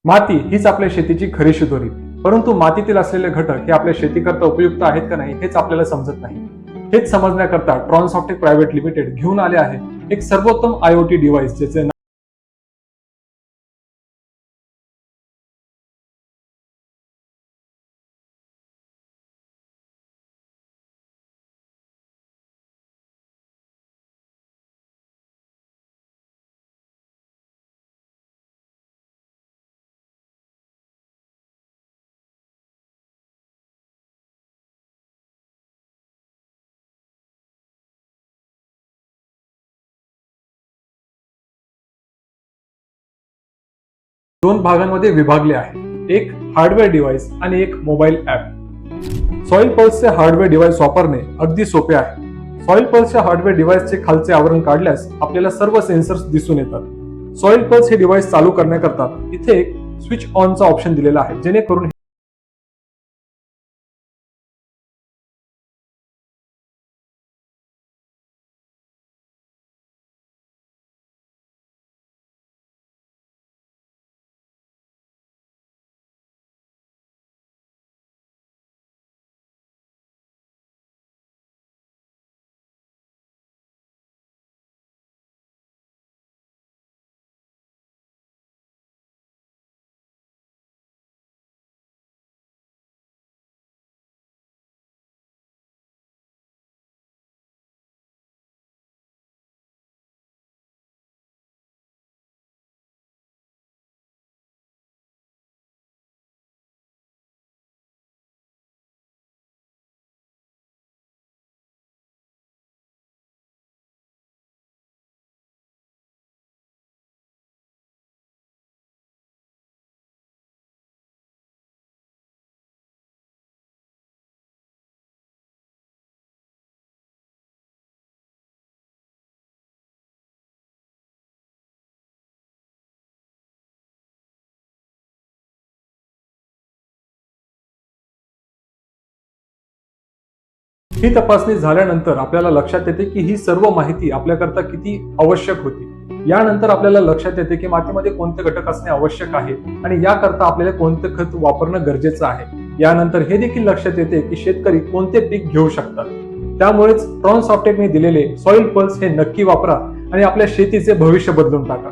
माती हीच आपल्या शेतीची खरी शिदोरी. परंतु मातीतील असलेले घटक हे आपल्या शेतीकरता उपयुक्त आहेत का नाही हेच आपल्याला समजत नाही. हेच समजण्याकरता ट्रॉनसॉफ्टेक प्रायव्हेट लिमिटेड घेऊन आले आहे एक सर्वोत्तम IoT डिव्हाइस, ज्याचे दोन भागांमध्ये विभागले आहे. एक हार्डवेअर डिव्हाइस आणि एक मोबाईल ऍप. सॉइल पल्सचे हार्डवेअर डिव्हाइस वापरणे अगदी सोपे आहे. सॉइल पल्सच्या हार्डवेअर डिव्हाइसचे खालचे आवरण काढल्यास आपल्याला सर्व सेन्सर्स दिसून येतात. सॉइल पल्स हे डिव्हाइस चालू करण्याकरता इथे एक स्विच ऑनचा ऑप्शन दिलेला आहे, जेणेकरून ही तपासणी झाल्यानंतर आपल्याला लक्षात येते की ही सर्व माहिती आपल्याकरता किती आवश्यक होती. यानंतर आपल्याला लक्षात येते की मातीमध्ये कोणते घटक असणे आवश्यक आहे आणि याकरता आपल्याला कोणते खत वापरणं गरजेचं आहे. यानंतर हे देखील लक्षात येते की शेतकरी कोणते पीक घेऊ शकतात. त्यामुळेच ट्रॉनसॉफ्टेकने दिलेले सॉइल पल्स हे नक्की वापरा आणि आपल्या शेतीचे भविष्य बदलून टाका.